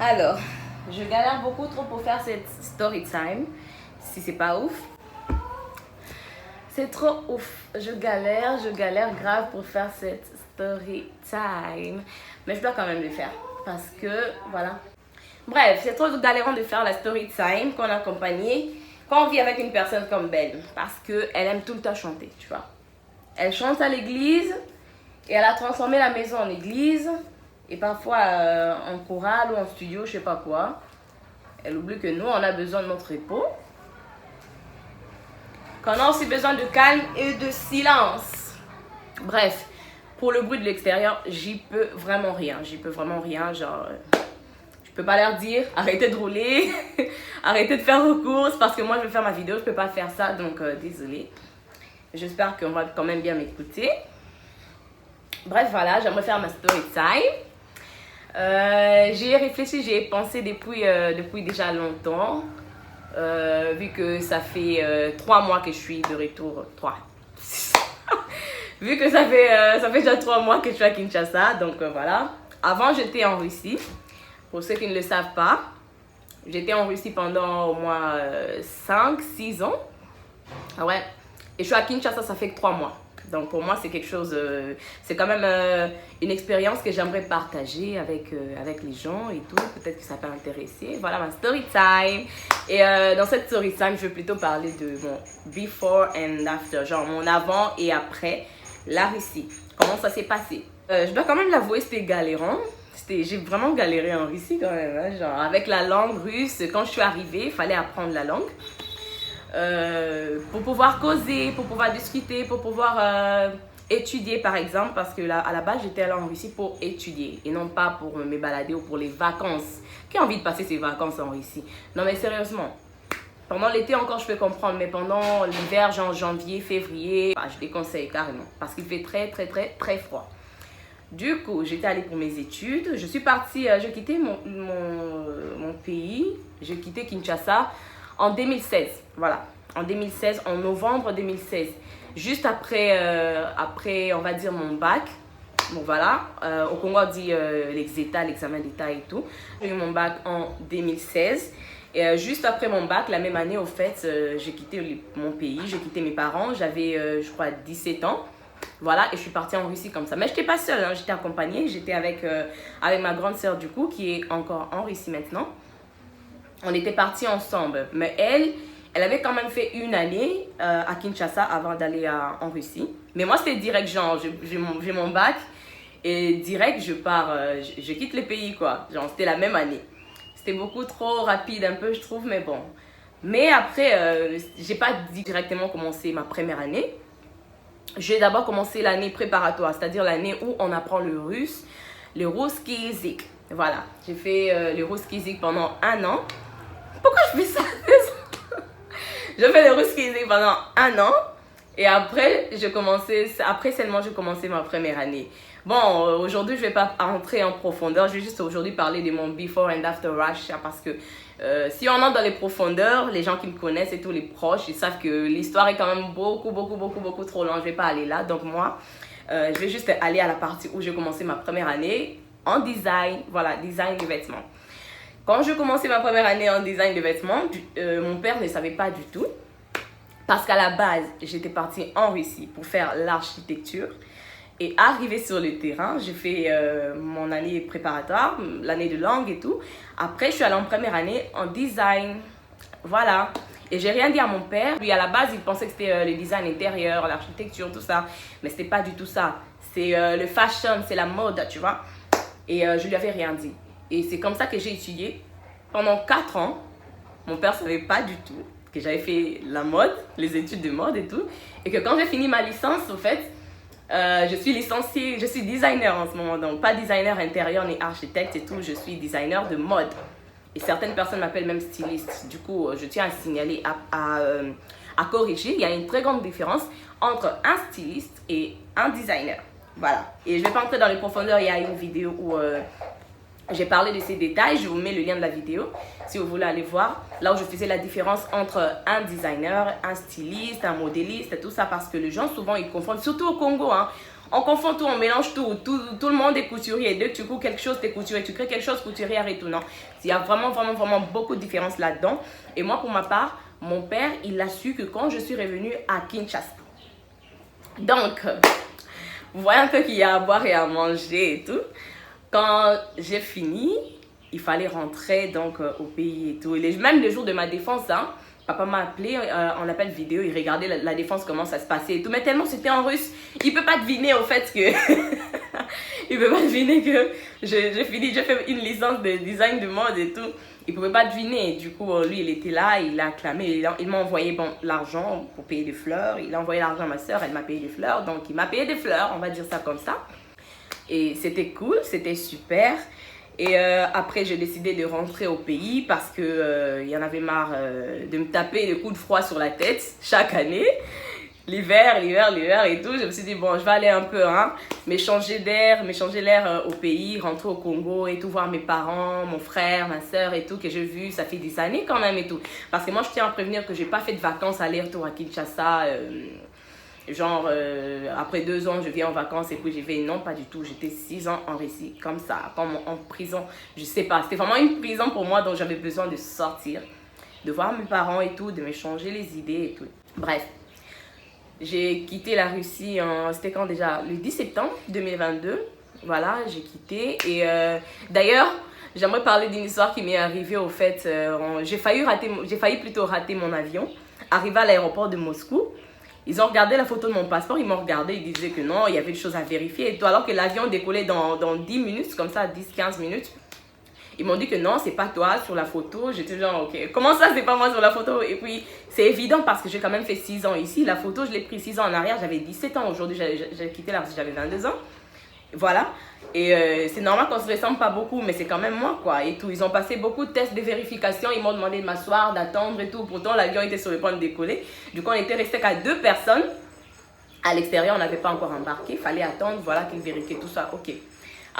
Alors, je galère beaucoup trop pour faire cette story time. Si c'est pas ouf. C'est trop ouf. Je galère grave pour faire cette story time. Mais je dois quand même le faire. Parce que, voilà. Bref, c'est trop galérant de faire la story time qu'on a accompagnée quand on vit avec une personne comme Ben. Parce qu'elle aime tout le temps chanter, tu vois. Elle chante à l'église et elle a transformé la maison en église. Et parfois en chorale ou en studio, je sais pas quoi. Elle oublie que nous, on a besoin de notre repos. Qu'on a aussi besoin de calme et de silence. Bref, pour le bruit de l'extérieur, j'y peux vraiment rien. Genre, je peux pas leur dire, arrêtez de rouler, arrêtez de faire vos courses, parce que moi, je vais faire ma vidéo, je peux pas faire ça, donc désolé. J'espère qu'on va quand même bien m'écouter. Bref, voilà, j'aimerais faire ma story time. J'y ai réfléchi, j'y ai pensé depuis déjà longtemps. Vu que ça fait 3 mois que je suis de retour. 3. Vu que ça fait déjà 3 mois que je suis à Kinshasa. Donc voilà. Avant, j'étais en Russie. Pour ceux qui ne le savent pas, j'étais en Russie pendant au moins 5-6 ans. Ah ouais. Et je suis à Kinshasa, ça fait que 3 mois. Donc pour moi, c'est quelque chose, c'est quand même une expérience que j'aimerais partager avec les gens et tout. Peut-être que ça peut intéresser. Voilà ma story time. Et dans cette story time, je vais plutôt parler de mon before and after, genre mon avant et après la Russie. Comment ça s'est passé? Je dois quand même l'avouer, c'était galérant. J'ai vraiment galéré en Russie quand même. Hein, genre avec la langue russe, quand je suis arrivée, il fallait apprendre la langue. Pour pouvoir causer, pour pouvoir discuter, pour pouvoir étudier par exemple, parce que là, à la base j'étais allée en Russie pour étudier et non pas pour me balader ou pour les vacances. Qui a envie de passer ses vacances en Russie? Non mais sérieusement, pendant l'été encore je peux comprendre, mais pendant l'hiver, genre janvier, février, je déconseille carrément parce qu'il fait très froid. Du coup, j'étais allée pour mes études, je suis partie, j'ai quitté mon pays, j'ai quitté Kinshasa en 2016, voilà, en 2016, en novembre 2016, juste après, on va dire, mon bac. Bon, voilà, au Congo, on dit l'examen d'État et tout. J'ai eu mon bac en 2016. Et juste après mon bac, la même année, au fait, j'ai quitté mon pays, j'ai quitté mes parents. J'avais, je crois, 17 ans. Voilà, et je suis partie en Russie comme ça. Mais je n'étais pas seule, hein, j'étais accompagnée. J'étais avec ma grande sœur, du coup, qui est encore en Russie maintenant. On était partis ensemble. Mais elle avait quand même fait une année à Kinshasa avant d'aller en Russie. Mais moi, c'était direct, genre, j'ai mon bac et direct, je pars, je quitte le pays, quoi. Genre, c'était la même année. C'était beaucoup trop rapide, un peu, je trouve, mais bon. Mais après, j'ai pas directement commencé ma première année. J'ai d'abord commencé l'année préparatoire, c'est-à-dire l'année où on apprend le russe, le Ruski Язык. Voilà, j'ai fait le Ruski Язык pendant 1 an. Pourquoi je fais ça? Je fais le Ruski Язык pendant 1 an. Et après, seulement j'ai commencé ma première année. Bon, aujourd'hui, je ne vais pas entrer en profondeur. Je vais juste aujourd'hui parler de mon before and after Russia. Parce que si on entre dans les profondeurs, les gens qui me connaissent et tous les proches, ils savent que l'histoire est quand même beaucoup trop longue. Je ne vais pas aller là. Donc moi, je vais juste aller à la partie où j'ai commencé ma première année en design. Voilà, design de vêtements. Quand je commençais ma première année en design de vêtements, mon père ne savait pas du tout. Parce qu'à la base, j'étais partie en Russie pour faire l'architecture. Et arrivée sur le terrain, j'ai fait mon année préparatoire, l'année de langue et tout. Après, je suis allée en première année en design. Voilà. Et j'ai rien dit à mon père. Lui, à la base, il pensait que c'était le design intérieur, l'architecture, tout ça. Mais c'était pas du tout ça. C'est le fashion, c'est la mode, tu vois. Et je lui avais rien dit. Et c'est comme ça que j'ai étudié pendant 4 ans. Mon père savait pas du tout que j'avais fait la mode, les études de mode et tout. Et que quand j'ai fini ma licence, au fait, je suis licenciée, je suis designer en ce moment. Donc, pas designer intérieur ni architecte et tout, je suis designer de mode. Et certaines personnes m'appellent même styliste. Du coup, je tiens à signaler, à corriger. Il y a une très grande différence entre un styliste et un designer. Voilà. Et je ne vais pas entrer dans les profondeurs, il y a une vidéo où j'ai parlé de ces détails, je vous mets le lien de la vidéo si vous voulez aller voir. Là où je faisais la différence entre un designer, un styliste, un modéliste et tout ça. Parce que les gens souvent ils confondent, surtout au Congo. Hein, On confond tout, on mélange tout le monde est couturier. Dès que tu cours quelque chose, tu es couturier. Tu crées quelque chose, couturière et tout. Non, il y a vraiment beaucoup de différences là-dedans. Et moi, pour ma part, mon père, il a su que quand je suis revenue à Kinshasa. Donc, vous voyez un peu qu'il y a à boire et à manger et tout. Quand j'ai fini, il fallait rentrer donc au pays et tout. Et même le jour de ma défense, hein, papa m'a appelé en appel vidéo, il regardait la défense, comment ça se passait et tout. Mais tellement c'était en russe, il peut pas deviner au fait que... il peut pas deviner que j'ai fini, j'ai fait une licence de design de mode et tout. Il pouvait pas deviner. Du coup, lui, il était là, il a acclamé. Il m'a envoyé l'argent pour payer des fleurs. Il a envoyé l'argent à ma soeur, elle m'a payé des fleurs. Donc, il m'a payé des fleurs, on va dire ça comme ça. Et c'était cool, c'était super. Et après, j'ai décidé de rentrer au pays parce que il y en avait marre de me taper des coups de froid sur la tête chaque année. L'hiver et tout. Je me suis dit, bon, je vais aller un peu, hein, m'échanger l'air au pays, rentrer au Congo et tout, voir mes parents, mon frère, ma soeur et tout, que j'ai vu, ça fait des années quand même et tout. Parce que moi, je tiens à prévenir que j'ai pas fait de vacances aller-retour à Kinshasa. Après 2 ans, je viens en vacances et puis j'y vais. Non, pas du tout. J'étais 6 ans en Russie, comme ça, comme en prison. Je sais pas, c'était vraiment une prison pour moi, donc j'avais besoin de sortir, de voir mes parents et tout, de m'échanger les idées et tout. Bref. J'ai quitté la Russie, c'était quand déjà? Le 10 septembre 2022. Voilà, j'ai quitté. Et d'ailleurs, j'aimerais parler d'une histoire qui m'est arrivée au fait. J'ai failli plutôt rater mon avion. Arrivé à l'aéroport de Moscou, ils ont regardé la photo de mon passeport, ils m'ont regardé, ils disaient que non, il y avait des choses à vérifier et tout. Alors que l'avion décollait dans 10 minutes, comme ça, 10-15 minutes. Ils m'ont dit que non, c'est pas toi sur la photo. J'étais genre, ok, comment ça, c'est pas moi sur la photo? Et puis, c'est évident parce que j'ai quand même fait 6 ans ici. La photo, je l'ai prise 6 ans en arrière. J'avais 17 ans. Aujourd'hui, j'ai quitté la Russie, j'avais 22 ans. Voilà. Et c'est normal qu'on se ressemble pas beaucoup, mais c'est quand même moi, quoi. Et tout. Ils ont passé beaucoup de tests de vérification. Ils m'ont demandé de m'asseoir, d'attendre et tout. Pourtant, l'avion était sur le point de décoller. Du coup, on était resté qu'à 2 personnes. À l'extérieur, on n'avait pas encore embarqué. Il fallait attendre, voilà, qu'ils vérifient tout ça. Ok.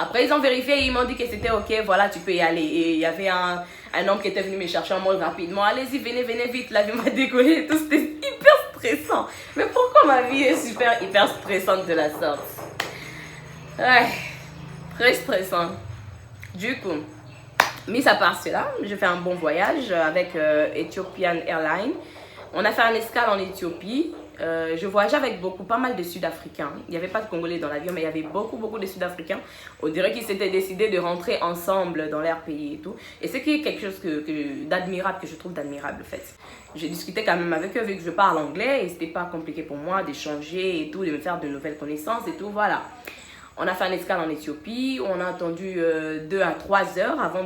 Après, ils ont vérifié et ils m'ont dit que c'était ok, voilà, tu peux y aller. Et il y avait un homme qui était venu me chercher en mode rapidement. Allez-y, venez vite, l'avion va décoller et tout. C'était hyper stressant. Mais pourquoi ma vie est hyper stressante de la sorte? Ouais, très stressant. Du coup, mis à part cela, j'ai fait un bon voyage avec Ethiopian Airlines. On a fait un escale en Éthiopie. Je voyageais avec pas mal de Sud-Africains. Il n'y avait pas de Congolais dans l'avion, mais il y avait beaucoup de Sud-Africains. On dirait qu'ils s'étaient décidés de rentrer ensemble dans leur pays et tout. Et c'est quelque chose d'admirable, que je trouve d'admirable, en fait. J'ai discuté quand même avec eux, vu que je parle anglais, et c'était pas compliqué pour moi d'échanger et tout, de me faire de nouvelles connaissances et tout, voilà. On a fait un escale en Éthiopie, on a attendu 2 à 3 heures avant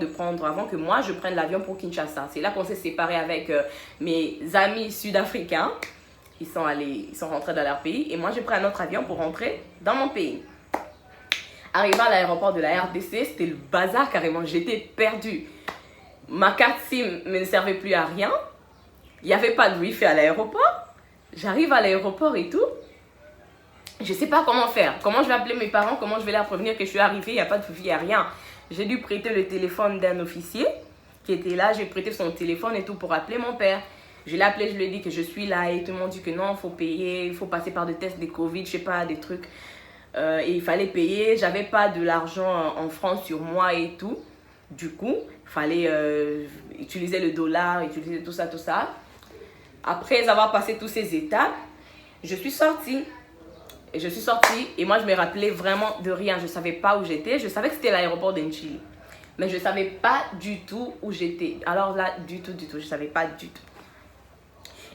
que moi je prenne l'avion pour Kinshasa. C'est là qu'on s'est séparés avec mes amis sud-africains. Ils sont rentrés dans leur pays et moi j'ai pris un autre avion pour rentrer dans mon pays. Arrivant à l'aéroport de la RDC, c'était le bazar carrément, j'étais perdue. Ma carte SIM ne servait plus à rien, il n'y avait pas de wifi à l'aéroport. J'arrive à l'aéroport et tout, je ne sais pas comment faire, comment je vais appeler mes parents, comment je vais leur prévenir que je suis arrivée, il n'y a pas de wifi, il n'y a rien. J'ai dû prêter le téléphone d'un officier qui était là, j'ai prêté son téléphone et tout pour appeler mon père. Je l'ai appelé, je lui ai dit que je suis là et tout le monde dit que non, il faut payer, il faut passer par des tests de Covid, je sais pas, des trucs. Et il fallait payer, j'avais pas de l'argent en France sur moi et tout. Du coup, il fallait utiliser le dollar, utiliser tout ça. Après avoir passé toutes ces étapes, je suis sortie. Et moi je me rappelais vraiment de rien, je savais pas où j'étais. Je savais que c'était l'aéroport d'Enchili, mais je savais pas du tout où j'étais. Alors là, du tout, je savais pas du tout.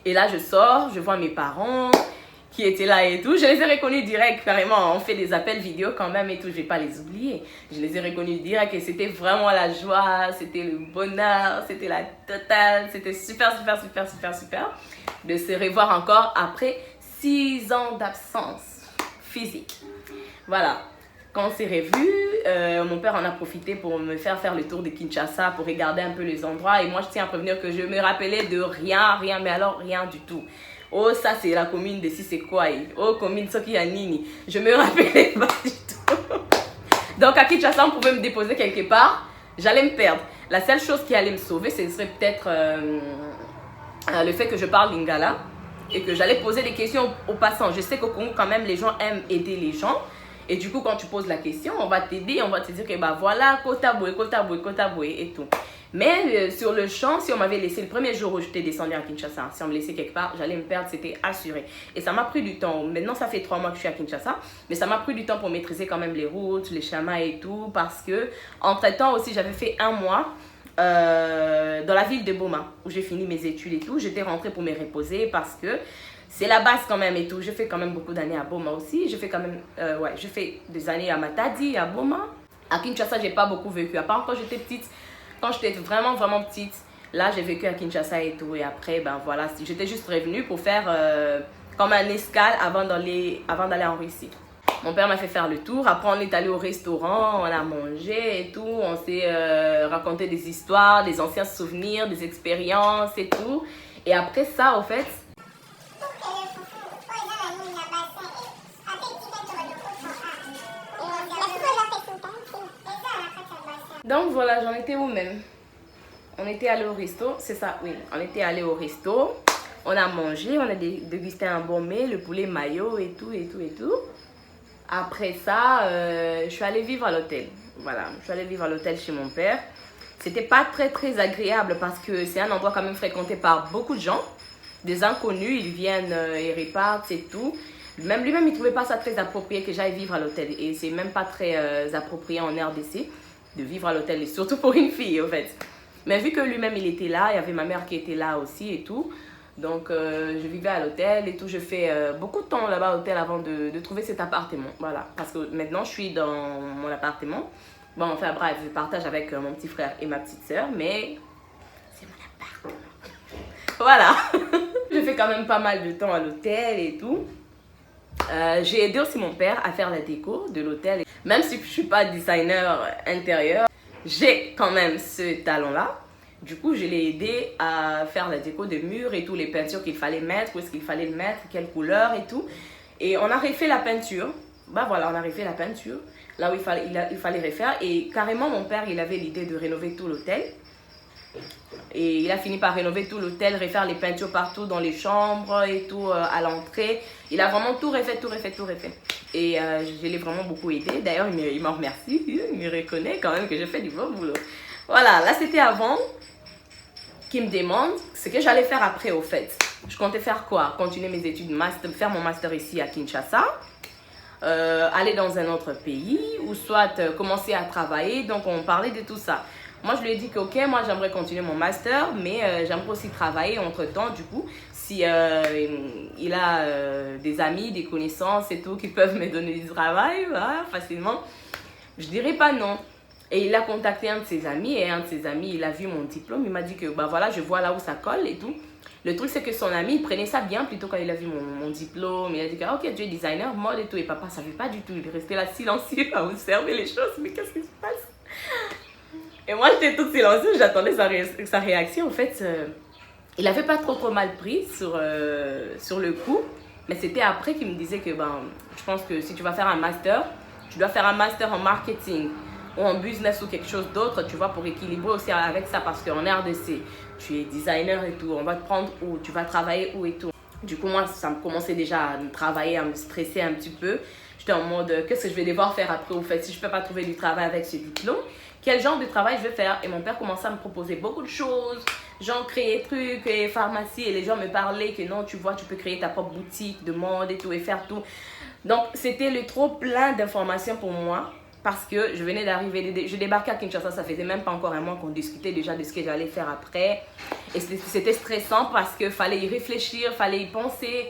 Et là, je sors, je vois mes parents qui étaient là et tout. Je les ai reconnus direct, carrément. On fait des appels vidéo quand même et tout. Je ne vais pas les oublier. Je les ai reconnus direct et c'était vraiment la joie. C'était le bonheur. C'était la totale. C'était super de se revoir encore après 6 ans d'absence physique. Voilà. Quand on s'est revus, mon père en a profité pour me faire le tour de Kinshasa, pour regarder un peu les endroits. Et moi, je tiens à prévenir que je me rappelais de rien, mais alors rien du tout. Oh, ça, c'est la commune de Sisekwai. Oh, commune Sokianini. Je me rappelais pas du tout. Donc, à Kinshasa, on pouvait me déposer quelque part. J'allais me perdre. La seule chose qui allait me sauver, ce serait peut-être le fait que je parle lingala et que j'allais poser des questions aux passants. Je sais qu'au Congo, quand même, les gens aiment aider les gens. Et du coup, quand tu poses la question, on va t'aider, on va te dire que bah voilà, Kotaboué, Kotaboué, Kotaboué et tout. Mais sur le champ, si on m'avait laissé le premier jour où j'étais descendue à Kinshasa, si on me laissait quelque part, j'allais me perdre, c'était assuré. Et ça m'a pris du temps. Maintenant, ça fait 3 mois que je suis à Kinshasa, mais ça m'a pris du temps pour maîtriser quand même les routes, les chemins et tout, parce que entre-temps aussi, j'avais fait 1 mois dans la ville de Boma, où j'ai fini mes études et tout. J'étais rentrée pour me reposer parce que c'est la base quand même et tout. J'ai fait quand même beaucoup d'années à Boma aussi. J'ai fait quand même, j'ai fait des années à Matadi, à Boma. À Kinshasa, j'ai pas beaucoup vécu. À part quand j'étais petite, quand j'étais vraiment, vraiment petite, là, j'ai vécu à Kinshasa et tout. Et après, ben voilà, j'étais juste revenue pour faire comme un escale avant d'aller en Russie. Mon père m'a fait faire le tour. Après, on est allé au restaurant, on a mangé et tout. On s'est raconté des histoires, des anciens souvenirs, des expériences et tout. Et après ça, au fait... Donc voilà, j'en étais où même? On était allé au resto, c'est ça, oui. On était allé au resto, on a mangé, on a dégusté un bon mets, le poulet mayo et tout, et tout, et tout. Après ça, je suis allée vivre à l'hôtel. Voilà, je suis allée vivre à l'hôtel chez mon père. C'était pas très, très agréable parce que c'est un endroit quand même fréquenté par beaucoup de gens. Des inconnus, ils viennent, ils repartent et tout. Même lui-même, il trouvait pas ça très approprié que j'aille vivre à l'hôtel. Et c'est même pas très approprié en RDC de vivre à l'hôtel, et surtout pour une fille, en fait. Mais vu que lui-même, il était là, il y avait ma mère qui était là aussi et tout. Donc, je vivais à l'hôtel et tout. Je fais beaucoup de temps là-bas à l'hôtel avant de trouver cet appartement. Voilà, parce que maintenant, je suis dans mon appartement. Bon, enfin bref, je partage avec mon petit frère et ma petite soeur, mais c'est mon appartement. Voilà. Je fais quand même pas mal de temps à l'hôtel et tout. J'ai aidé aussi mon père à faire la déco de l'hôtel. Même si je ne suis pas designer intérieur, j'ai quand même ce talent-là. Du coup, je l'ai aidé à faire la déco des murs et tout, les peintures qu'il fallait mettre, où est-ce qu'il fallait le mettre, quelle couleur et tout. Et on a refait la peinture. Bah voilà, on a refait la peinture. Là où il fallait refaire. Et carrément, mon père, il avait l'idée de rénover tout l'hôtel. Et il a fini par rénover tout l'hôtel, refaire les peintures partout dans les chambres et tout à l'entrée. Il a vraiment tout refait, tout refait, tout refait. Et je l'ai vraiment beaucoup aidé. D'ailleurs, il m'en remercie. Il me reconnaît quand même que j'ai fait du bon boulot. Voilà, là c'était avant qu'il me demande ce que j'allais faire après au fait. Je comptais faire quoi? Continuer mes études, faire mon master ici à Kinshasa. Aller dans un autre pays ou soit commencer à travailler. Donc on parlait de tout ça. Moi je lui ai dit que ok, moi j'aimerais continuer mon master, mais j'aimerais aussi travailler entre temps. Du coup, si il a des amis, des connaissances et tout qui peuvent me donner du travail voilà, facilement, je dirais pas non. Et il a contacté un de ses amis et un de ses amis il a vu mon diplôme, il m'a dit que bah voilà, je vois là où ça colle et tout. Le truc, c'est que son ami, il prenait ça bien plutôt quand il a vu mon diplôme. Il a dit que, ok, tu es designer, mode et tout. Et papa ne savait pas du tout. Il restait là silencieux à observer les choses. Mais qu'est-ce qui se passe? Et moi, j'étais toute silencieuse. J'attendais sa réaction. En fait, il n'avait pas trop mal pris sur le coup. Mais c'était après qu'il me disait que, ben, je pense que si tu vas faire un master, tu dois faire un master en marketing ou en business ou quelque chose d'autre, tu vois, pour équilibrer aussi avec ça. Parce qu'en RDC, tu es designer et tout, on va te prendre où, tu vas travailler où et tout. Du coup, moi, ça me commençait déjà à me travailler, à me stresser un petit peu. J'étais en mode, qu'est-ce que je vais devoir faire après au fait, si je ne peux pas trouver du travail avec ce diplôme, quel genre de travail je vais faire? Et mon père commençait à me proposer beaucoup de choses, genre créer trucs et pharmacie, et les gens me parlaient que non, tu vois, tu peux créer ta propre boutique de mode et tout, et faire tout. Donc, c'était le trop plein d'informations pour moi. Parce que je venais d'arriver, je débarquais à Kinshasa, ça faisait même pas encore un mois qu'on discutait déjà de ce que j'allais faire après. Et c'était stressant parce qu'il fallait y réfléchir, fallait y penser,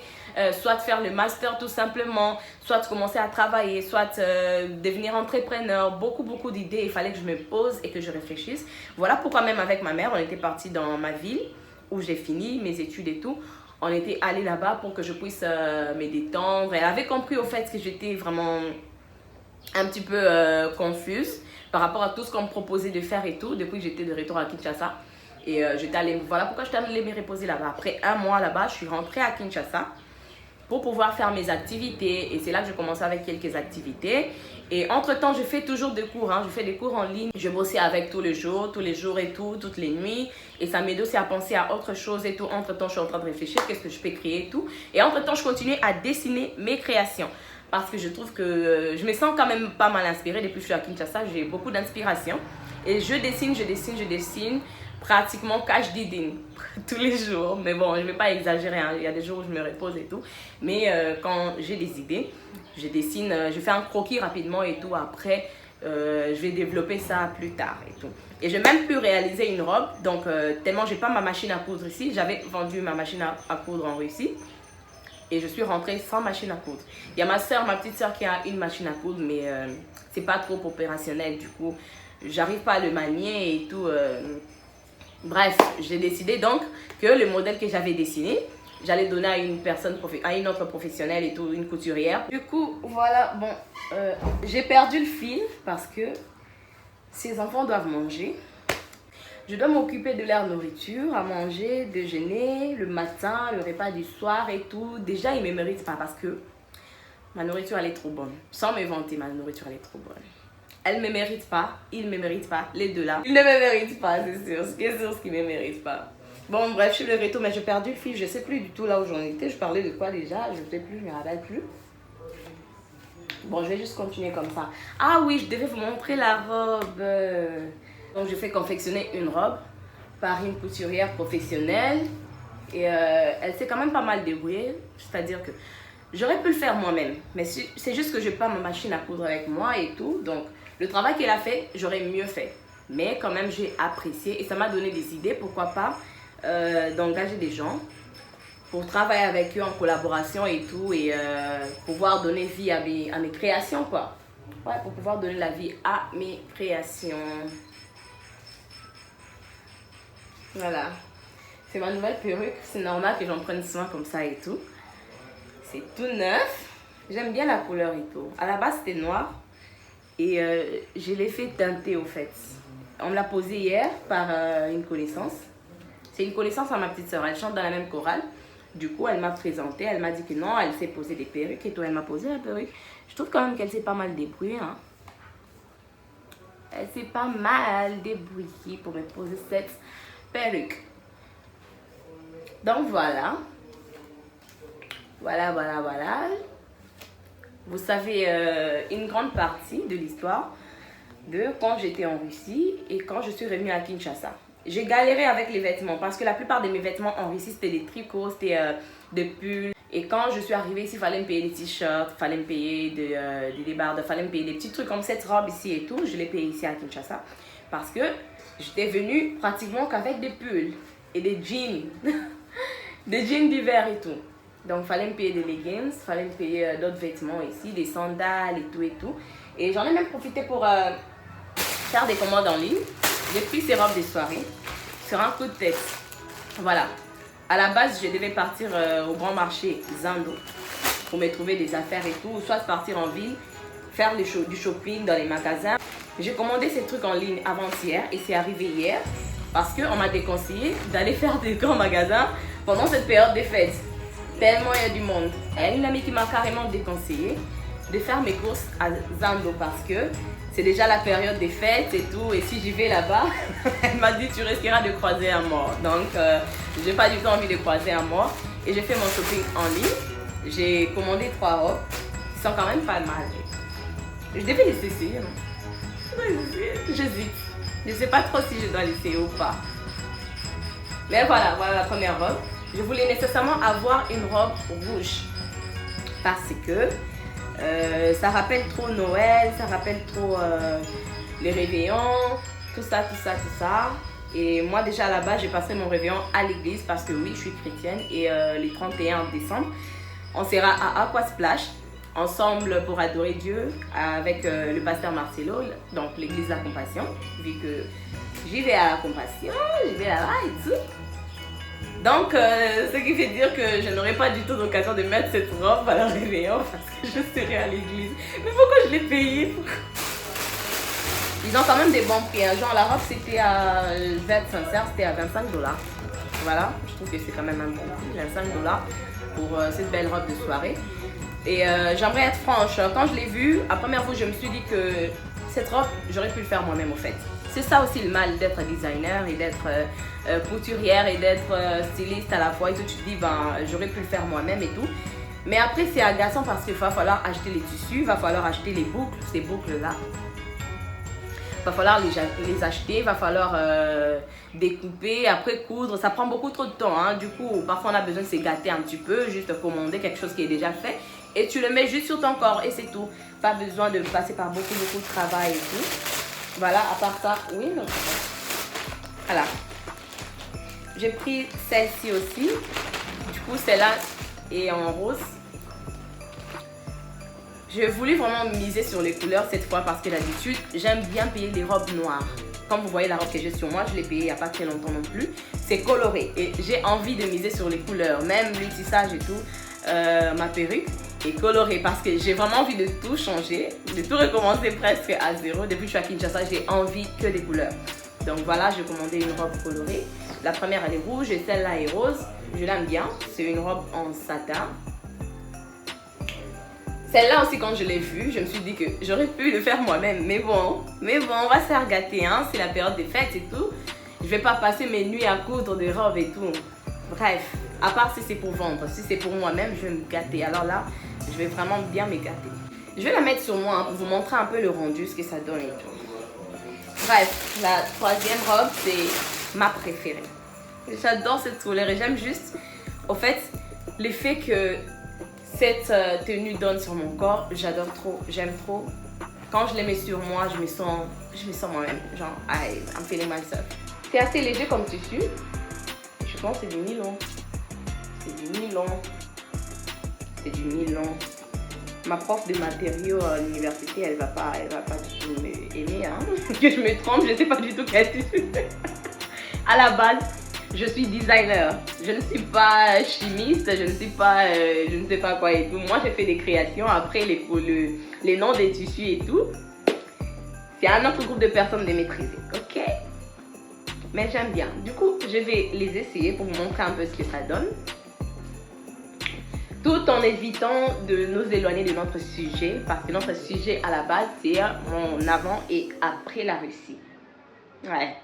soit faire le master tout simplement, soit commencer à travailler, soit devenir entrepreneur, beaucoup d'idées. Il fallait que je me pose et que je réfléchisse. Voilà pourquoi même avec ma mère, on était partis dans ma ville où j'ai fini mes études et tout. On était allés là-bas pour que je puisse me détendre. Elle avait compris au fait que j'étais vraiment un petit peu confuse par rapport à tout ce qu'on me proposait de faire et tout depuis que j'étais de retour à Kinshasa. Et j'étais allée, voilà pourquoi j'étais allée me reposer là-bas. Après 1 mois là-bas, je suis rentrée à Kinshasa pour pouvoir faire mes activités. Et c'est là que je commençais avec quelques activités. Et entre-temps, je fais toujours des cours. Je fais des cours en ligne. Je bossais avec tous les jours et tout, toutes les nuits. Et ça m'aide aussi à penser à autre chose et tout. Entre-temps, je suis en train de réfléchir, qu'est-ce que je peux créer et tout. Et entre-temps, je continue à dessiner mes créations. parce que je trouve que je me sens quand même pas mal inspirée depuis que je suis à Kinshasa. J'ai beaucoup d'inspiration et je dessine pratiquement cash didine tous les jours. Mais bon, je ne vais pas exagérer, hein. Il y a des jours où je me repose et tout. Mais quand j'ai des idées, je dessine, je fais un croquis rapidement et tout. Après, je vais développer ça plus tard et tout. Et j'ai même pu réaliser une robe. Donc, tellement j'ai pas ma machine à coudre ici, j'avais vendu ma machine à coudre en Russie. Et je suis rentrée sans machine à coudre. Il y a ma petite soeur qui a une machine à coudre, mais c'est pas trop opérationnel. Du coup, j'arrive pas à le manier et tout. Bref, j'ai décidé donc que le modèle que j'avais dessiné, j'allais donner à une autre professionnelle et tout, une couturière. Du coup, voilà, bon, j'ai perdu le fil parce que ces enfants doivent manger. Je dois m'occuper de leur nourriture, à manger, déjeuner, le matin, le repas du soir et tout. Déjà, ils ne me méritent pas parce que ma nourriture, elle est trop bonne. Sans me vanter, ma nourriture, elle est trop bonne. Elle ne me mérite pas, ils ne me méritent pas, les deux là. Ils ne me méritent pas, c'est sûr. C'est sûr ce qu'ils ne me méritent pas. Bon, bref, je suis le retour, mais j'ai perdu le fil. Je ne sais plus du tout là où j'en étais. Je parlais de quoi déjà? Je ne sais plus, je ne me rappelle plus. Bon, je vais juste continuer comme ça. Ah oui, je devais vous montrer la robe. Donc, je fais confectionner une robe par une couturière professionnelle. Et elle s'est quand même pas mal débrouillée. C'est-à-dire que j'aurais pu le faire moi-même. Mais c'est juste que je n'ai pas ma machine à coudre avec moi et tout. Donc, le travail qu'elle a fait, j'aurais mieux fait. Mais quand même, j'ai apprécié. Et ça m'a donné des idées, pourquoi pas, d'engager des gens pour travailler avec eux en collaboration et tout. Et pouvoir donner vie à mes créations, quoi. Ouais, pour pouvoir donner la vie à mes créations. Voilà. C'est ma nouvelle perruque. C'est normal que j'en prenne soin comme ça et tout. C'est tout neuf. J'aime bien la couleur et tout. À la base, c'était noir. Et je l'ai fait teinter au fait. On me l'a posé hier par une connaissance. C'est une connaissance à ma petite soeur. Elle chante dans la même chorale. Du coup, elle m'a présenté. Elle m'a dit que non, elle sait poser des perruques et tout. Elle m'a posé la perruque. Je trouve quand même qu'elle s'est pas mal débrouillée. Hein. Elle s'est pas mal débrouillée pour me poser cette perruque. Donc voilà. Voilà. Vous savez une grande partie de l'histoire de quand j'étais en Russie et quand je suis revenue à Kinshasa. J'ai galéré avec les vêtements parce que la plupart de mes vêtements en Russie, c'était des tricots, c'était des pulls. Et quand je suis arrivée ici, il fallait me payer des t-shirts, il fallait me payer des débardes, il fallait me payer des petits trucs comme cette robe ici et tout. Je l'ai payé ici à Kinshasa parce que j'étais venue pratiquement qu'avec des pulls et des jeans. Des jeans d'hiver et tout. Donc, il fallait me payer des leggings, il fallait me payer d'autres vêtements ici, des sandales et tout. Et j'en ai même profité pour faire des commandes en ligne. J'ai pris ces robes de soirée sur un coup de tête. Voilà. À la base, je devais partir au grand marché Zando pour me trouver des affaires et tout. Ou soit partir en ville, faire du shopping dans les magasins. J'ai commandé ces trucs en ligne avant-hier et c'est arrivé hier. Parce qu'on m'a déconseillé d'aller faire des grands magasins pendant cette période des fêtes. Tellement il y a du monde. Il y a une amie qui m'a carrément déconseillé de faire mes courses à Zando parce que c'est déjà la période des fêtes et tout. Et si j'y vais là-bas, elle m'a dit tu risqueras de croiser un mort. Donc, j'ai pas du tout envie de croiser un mort. Et j'ai fait mon shopping en ligne. J'ai commandé 3 robes qui sont quand même pas mal. Je devais les essayer. J'hésite. Je ne sais pas trop si je dois l'essayer ou pas. Mais voilà la première robe. Je voulais nécessairement avoir une robe rouge. Parce que ça rappelle trop Noël, ça rappelle trop les réveillons, tout ça. Et moi déjà à la base, j'ai passé mon réveillon à l'église parce que oui, je suis chrétienne. Et les 31 décembre, on sera à Aqua Splash. Ensemble pour adorer Dieu avec le pasteur Marcelo, donc l'église de la Compassion, vu que j'y vais à la Compassion, j'y vais là-bas et tout. Donc, ce qui fait dire que je n'aurai pas du tout l'occasion de mettre cette robe à la réveillon parce que je serai à l'église. Mais pourquoi je l'ai payée? Ils ont quand même des bons prix. Genre la robe c'était à, je vais être sincère, c'était à 25$. Voilà, je trouve que c'est quand même un bon prix, 25$ pour cette belle robe de soirée. Et j'aimerais être franche, quand je l'ai vue, à première vue, je me suis dit que cette robe, j'aurais pu le faire moi-même au fait. C'est ça aussi le mal d'être designer et d'être couturière et d'être styliste à la fois. Et tout, tu te dis, ben, j'aurais pu le faire moi-même et tout. Mais après, c'est agaçant parce qu'il va falloir acheter les tissus, il va falloir acheter les boucles, ces boucles-là. Il va falloir les acheter, il va falloir découper, après coudre. Ça prend beaucoup trop de temps. Hein. Du coup, parfois on a besoin de se gâter un petit peu, juste commander quelque chose qui est déjà fait. Et tu le mets juste sur ton corps et c'est tout. Pas besoin de passer par beaucoup de travail et tout. Voilà, à part ça, oui, non. Voilà. J'ai pris celle-ci aussi. Du coup, celle-là est en rose. Je voulais vraiment miser sur les couleurs cette fois parce que d'habitude, j'aime bien payer les robes noires. Comme vous voyez la robe que j'ai sur moi, je l'ai payée il n'y a pas très longtemps non plus. C'est coloré et j'ai envie de miser sur les couleurs. Même le tissage et tout, ma perruque est colorée parce que j'ai vraiment envie de tout changer, de tout recommencer presque à zéro. Depuis que je suis à Kinshasa, j'ai envie que des couleurs. Donc voilà, j'ai commandé une robe colorée. La première, elle est rouge et celle-là est rose. Je l'aime bien. C'est une robe en satin. Celle-là aussi, quand je l'ai vue, je me suis dit que j'aurais pu le faire moi-même. Mais bon, on va se faire gâter. Hein? C'est la période des fêtes et tout. Je vais pas passer mes nuits à coudre des robes et tout. Bref, à part si c'est pour vendre. Si c'est pour moi-même, je vais me gâter. Alors là, je vais vraiment bien me gâter. Je vais la mettre sur moi hein, pour vous montrer un peu le rendu, ce que ça donne et tout. Bref, la troisième robe, c'est ma préférée. J'adore cette couleur et j'aime juste, au fait, l'effet que cette tenue donne sur mon corps. J'adore trop, j'aime trop. Quand je les mets sur moi, je me sens moi-même. Genre, I'm feeling myself. C'est assez léger comme tissu. Je pense que c'est du nylon. C'est du nylon. C'est du nylon. Ma prof de matériaux à l'université, elle va pas du tout m'aimer. Hein? Que je me trompe, je ne sais pas du tout quel tissu. À la base, je suis designer. Je ne suis pas chimiste, je ne sais pas quoi et tout. Moi, j'ai fait des créations. Après, les noms des tissus et tout, c'est un autre groupe de personnes de maîtriser. Ok? Mais j'aime bien. Du coup, je vais les essayer pour vous montrer un peu ce que ça donne. Tout en évitant de nous éloigner de notre sujet. Parce que notre sujet à la base, c'est mon avant et après la Russie. Ouais.